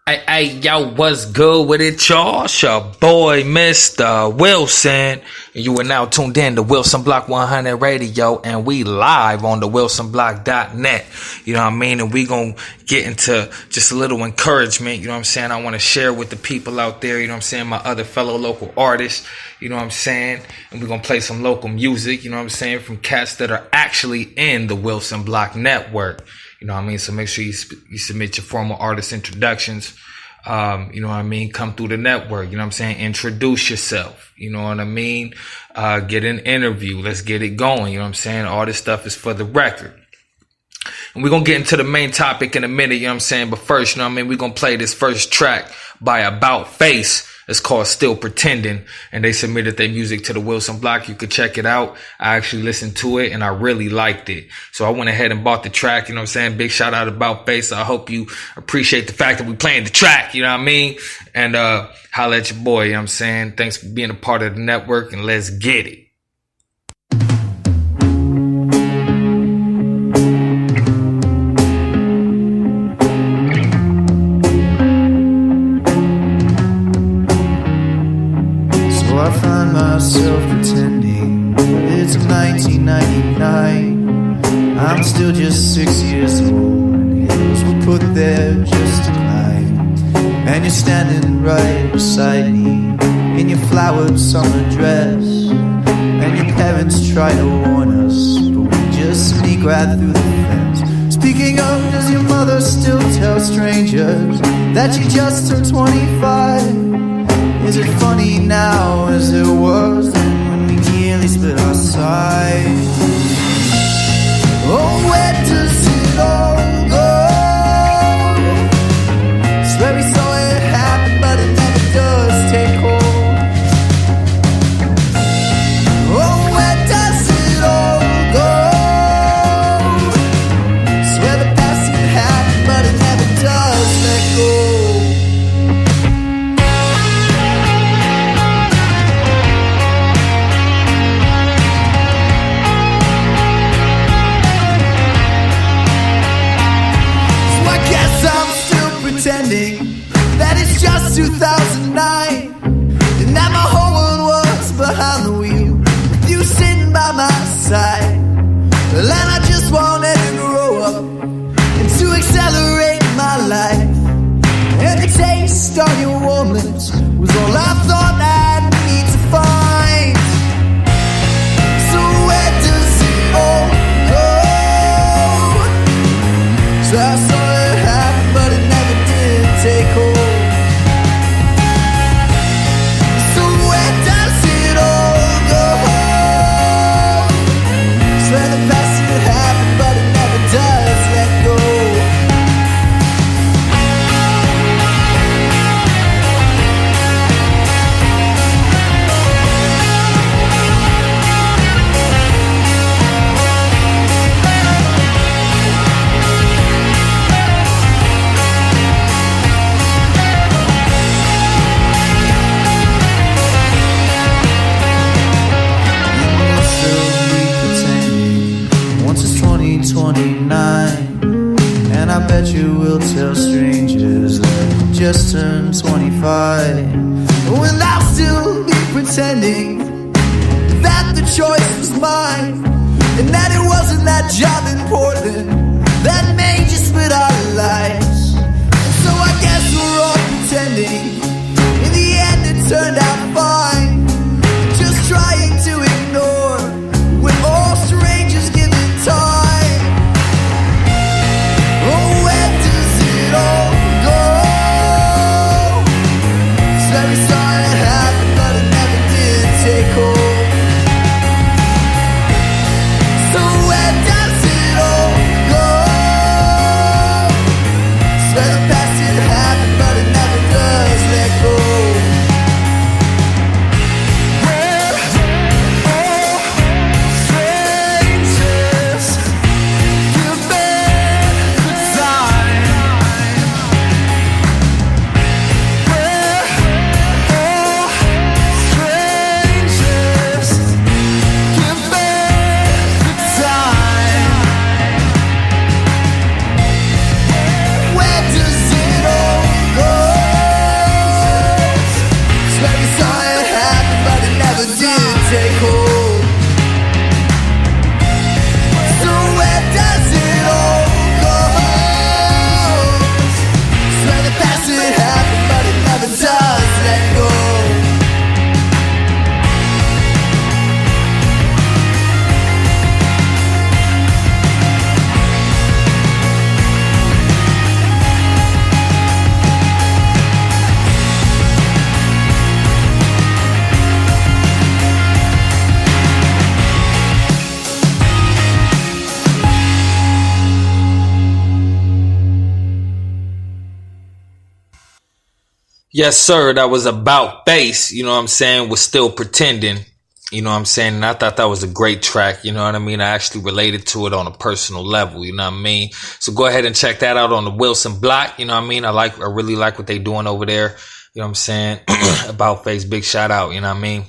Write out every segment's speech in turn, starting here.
Hey, yo, what's good with it, y'all? It's your boy, Mistah Wilson. You are now tuned in to Wilson Block 100 Radio, and we live on the wilsonblock.net. You know what I mean? And we gonna get into just a little encouragement, you know what I'm saying? I want to share with the people out there, you know what I'm saying? My other fellow local artists, you know what I'm saying? And we're gonna play some local music, you know what I'm saying? From cats that are actually in the Wilson Block Network. You know what I mean? So make sure you submit your formal artist introductions. You know what I mean? Come through the network. You know what I'm saying? Introduce yourself. You know what I mean? Get an interview. Let's get it going. You know what I'm saying? All this stuff is for the record. And we're going to get into the main topic in a minute. You know what I'm saying? But first, you know what I mean? We're going to play this first track by About Face. It's called Still Pretending, and they submitted their music to the Wilson Block. You could check it out. I actually listened to it, and I really liked it. So I went ahead and bought the track, you know what I'm saying? Big shout out About Face. I hope you appreciate the fact that we playing the track, you know what I mean? And holla at your boy, you know what I'm saying? Thanks for being a part of the network, and let's get it. I find myself pretending it's 1999. I'm still just 6 years old, and hills were put there just to climb. And you're standing right beside me in your flowered summer dress. And your parents try to warn us, but we just sneak right through the fence. Speaking of, does your mother still tell strangers that you just turned 25? Is it funny now as it was then when we nearly split our sides? Oh, where does it all go? Swear we saw it happen, but it never does take hold. Oh, where does it all go? Swear the past can happen, but it never does let go. Pretending that it's just 2009 and that my whole world was behind the wheel with you sitting by my side. Well, and I just wanted to grow up and to accelerate my life. And the taste on your warm lips was all I thought I'd need to find. So where does it all go? So I saw it happen, but it never take hold. So where does it all go? Swear the past could happen, but it never does let go. And I bet you will tell strangers that you just turned 25. When I'll still be pretending that the choice was mine, and that it wasn't that job in Portland that made you split our lives. So I guess we're all pretending in the end it turned out fine. Just trying to ignore when all strangers give it time. Yes, sir. That was About Face, you know what I'm saying, was Still Pretending. You know what I'm saying? And I thought that was a great track. You know what I mean? I actually related to it on a personal level. You know what I mean? So go ahead and check that out on the Wilson Block. You know what I mean? I really like what they doing over there. You know what I'm saying? About Face, big shout out. You know what I mean?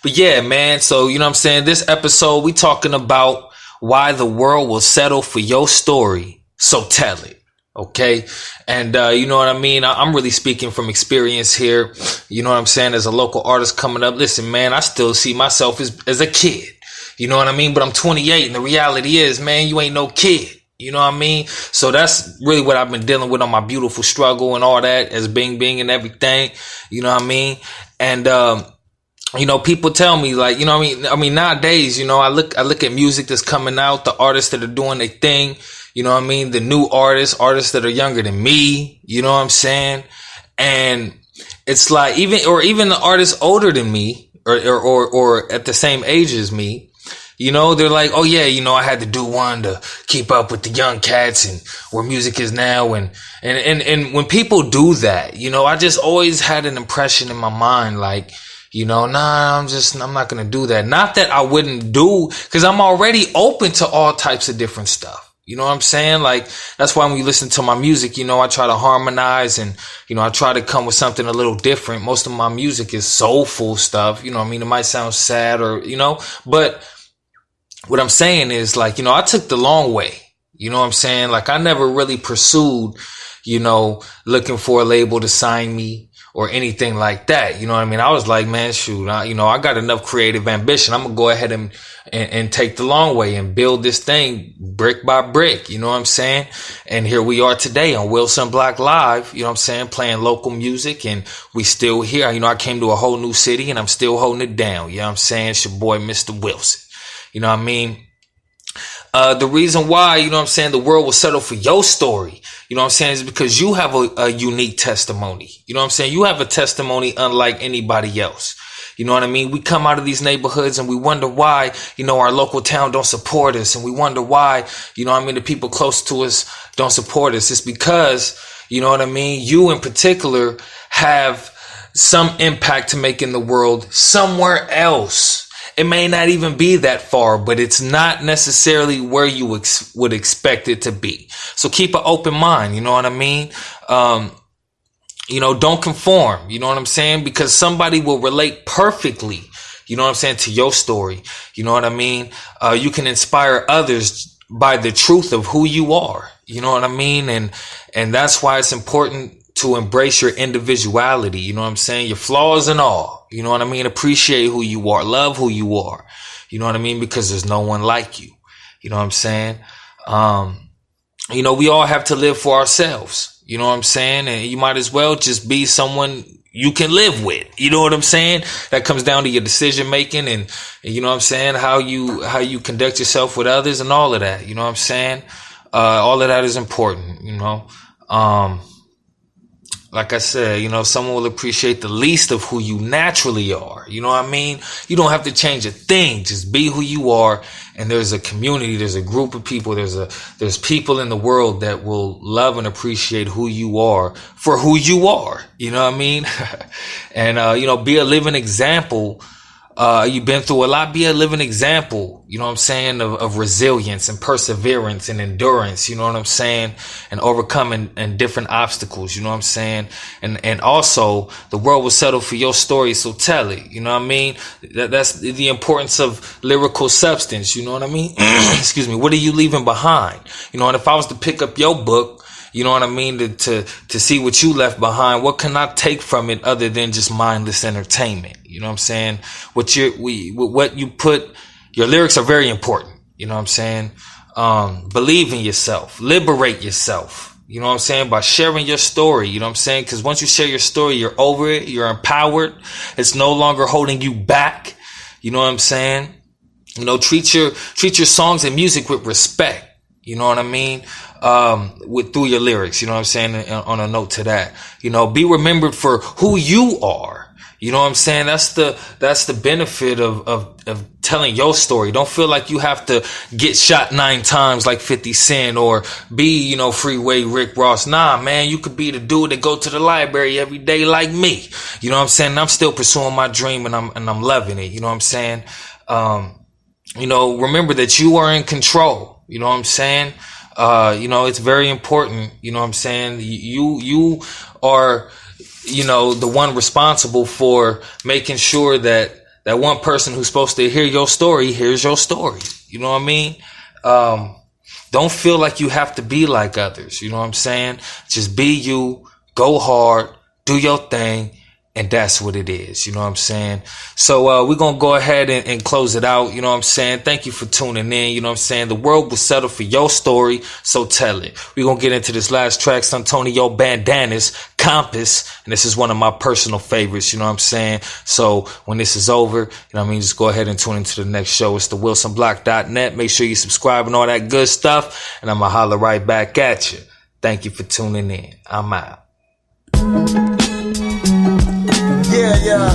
But yeah, man. So, you know what I'm saying? This episode, we talking about why the world will settle for your story. So tell it. Okay. And, you know what I mean? I'm really speaking from experience here. You know what I'm saying? As a local artist coming up, listen, man, I still see myself as a kid. You know what I mean? But I'm 28 and the reality is, man, you ain't no kid. You know what I mean? So that's really what I've been dealing with on my beautiful struggle and all that as Bing and everything. You know what I mean? And, you know, people tell me like, you know what I mean? I mean, nowadays, you know, I look at music that's coming out, the artists that are doing their thing. You know what I mean? The new artists that are younger than me, you know what I'm saying? And it's like, even the artists older than me or at the same age as me, you know, they're like, oh yeah, you know, I had to do one to keep up with the young cats and where music is now. And when people do that, you know, I just always had an impression in my mind, like, you know, nah, I'm not going to do that. Not that I wouldn't do, cause I'm already open to all types of different stuff. You know what I'm saying? Like, that's why when you listen to my music, you know, I try to harmonize and, you know, I try to come with something a little different. Most of my music is soulful stuff. You know what I mean? It might sound sad or, you know, but what I'm saying is like, you know, I took the long way. You know what I'm saying? Like, I never really pursued, you know, looking for a label to sign me or anything like that. You know what I mean? I was like, man, shoot, I got enough creative ambition. I'm going to go ahead and take the long way and build this thing brick by brick. You know what I'm saying? And here we are today on Wilson Block Live, you know what I'm saying? Playing local music and we still here. You know, I came to a whole new city and I'm still holding it down. You know what I'm saying? It's your boy, Mistah Wilson. You know what I mean? The reason why, you know what I'm saying, the world will settle for your story, you know what I'm saying, is because you have a unique testimony. You know what I'm saying? You have a testimony unlike anybody else. You know what I mean? We come out of these neighborhoods and we wonder why, you know, our local town don't support us. And we wonder why, you know what I mean, the people close to us don't support us. It's because, you know what I mean, you in particular have some impact to make in the world somewhere else. It may not even be that far, but it's not necessarily where you would expect it to be. So keep an open mind. You know what I mean? You know, don't conform. You know what I'm saying? Because somebody will relate perfectly, you know what I'm saying, to your story. You know what I mean? You can inspire others by the truth of who you are. You know what I mean? And that's why it's important to embrace your individuality. You know what I'm saying? Your flaws and all. You know what I mean? Appreciate who you are. Love who you are. You know what I mean? Because there's no one like you. You know what I'm saying? You know, we all have to live for ourselves. You know what I'm saying? And you might as well just be someone you can live with. You know what I'm saying? That comes down to your decision making and you know what I'm saying? How you conduct yourself with others and all of that. You know what I'm saying? All of that is important, you know? Like I said, you know, someone will appreciate the least of who you naturally are. You know what I mean? You don't have to change a thing. Just be who you are. And there's a community, there's a group of people, there's people in the world that will love and appreciate who you are for who you are. You know what I mean? And, you know, be a living example. You've been through a lot. Be a living example, you know what I'm saying, of resilience and perseverance and endurance, you know what I'm saying, and overcoming and different obstacles, you know what I'm saying, and also the world will settle for your story, so tell it, you know what I mean. That's the importance of lyrical substance, you know what I mean. Excuse me. What are you leaving behind? You know, and if I was to pick up your book, you know what I mean, to see what you left behind, what can I take from it other than just mindless entertainment? You know what I'm saying? What you put, your lyrics are very important. You know what I'm saying? Believe in yourself, liberate yourself. You know what I'm saying? By sharing your story. You know what I'm saying? Because once you share your story, you're over it. You're empowered. It's no longer holding you back. You know what I'm saying? You know, treat your songs and music with respect. You know what I mean? Through your lyrics, you know what I'm saying? On a note to that, you know, be remembered for who you are. You know what I'm saying? That's the benefit of telling your story. Don't feel like you have to get shot 9 times like 50 Cent or be, you know, Freeway Rick Ross. Nah, man, you could be the dude that go to the library every day like me. You know what I'm saying? And I'm still pursuing my dream and I'm loving it. You know what I'm saying? You know, remember that you are in control. You know what I'm saying? You know, it's very important. You know what I'm saying? You are, you know, the one responsible for making sure that one person who's supposed to hear your story hears your story. You know what I mean? Don't feel like you have to be like others. You know what I'm saying? Just be you, go hard, do your thing. And that's what it is. You know what I'm saying? So, we're going to go ahead and close it out. You know what I'm saying? Thank you for tuning in. You know what I'm saying? The world will settle for your story. So tell it. We're going to get into this last track, Santonio Bandanas, Compass. And this is one of my personal favorites. You know what I'm saying? So when this is over, you know what I mean? Just go ahead and tune into the next show. It's the WilsonBlock.net. Make sure you subscribe and all that good stuff. And I'm going to holler right back at you. Thank you for tuning in. I'm out. Yeah.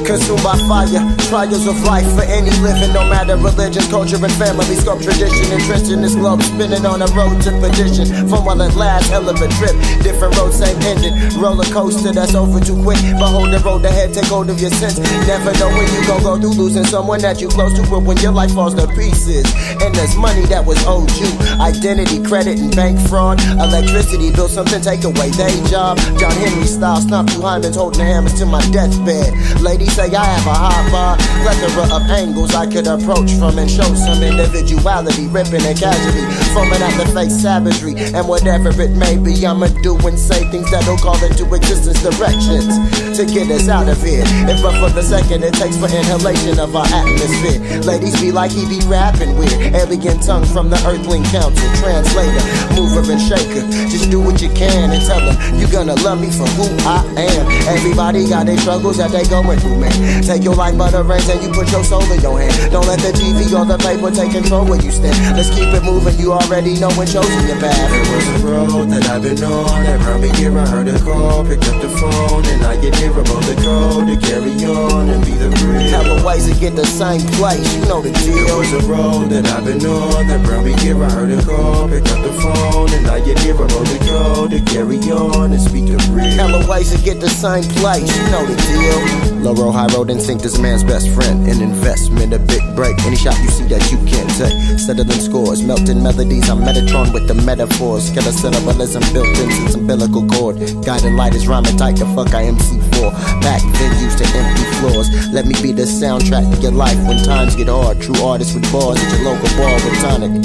Consumed by fire, trials of life for any living, no matter religion, culture, and family, scope, tradition, interest in this globe, spinning on a road to perdition. From while it lasts, hell of a trip, different road, same ending, roller coaster that's over too quick. Behold the road ahead, take hold of your sense. Never know when you gon' go through losing someone that you close to, but when your life falls to pieces, and there's money that was owed you, identity, credit, and bank fraud, electricity, bill, something, take away they job. John Henry style, stomp through Hymens, holding hammers to my deathbed. Ladies say I have a high bar, plethora of angles I could approach from and show some individuality, ripping and casually, foaming at the face savagery, and whatever it may be, I'ma do and say things that'll call into existence directions to get us out of here. If but for the second it takes for inhalation of our atmosphere, ladies be like he be rapping weird, alien tongue from the Earthling Council, translator, mover and shaker. Just do what you can and tell them you gonna love me for who I am. Everybody got their struggles that they going through, man. Take your life by the reins and you put your soul in your hand. Don't let the TV or the paper take control where you stand. Let's keep it moving, you already know when chosen your path. There was a road that I've been on that brought me here. I heard a call, picked up the phone, and I get here about the code to carry on and be the real. Hella ways to get the same place, you know the deal. There was a road that I've been on that brought me here. I heard a call, picked up the phone, and I get here about the code to carry on and speak the real. Hella ways to get the same place, you know the deal. Low road, high road, instinct is a man's best friend. An investment, a big break. Any shot you see that you can't take. Settling scores, melting melodies. I'm Metatron with the metaphors. Killer syllabalism built into some umbilical cord. Guiding light is rhyming tight. The fuck I MC for. Back venues to empty floors. Let me be the soundtrack to your life when times get hard. True artists with bars at your local bar with tonic.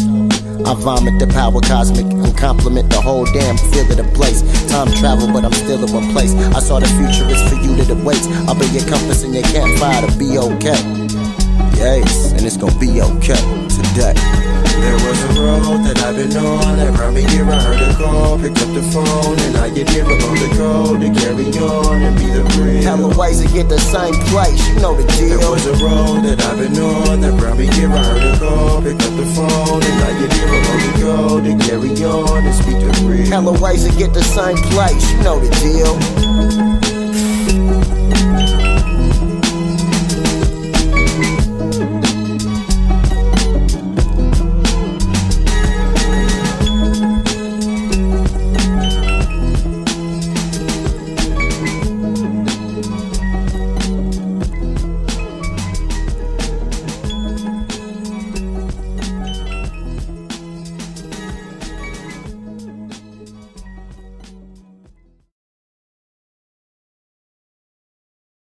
I vomit the power cosmic and compliment the whole damn feel of the place. Time travel, but I'm still in one place. I saw the future is for you that it waits. I'll be your compass and your campfire to be okay. Yes, and it's gonna be okay today. There was a road that I've been on that brought me here. I heard a call, picked up the phone, and I get here about the code to carry on and be the real. Hella ways to get the same place, you know the deal. There was a road that I've been on that brought me here. I heard a call, picked up the phone, and I get here about the code to carry on and speak the real. Hella ways to get the same place, you know the deal.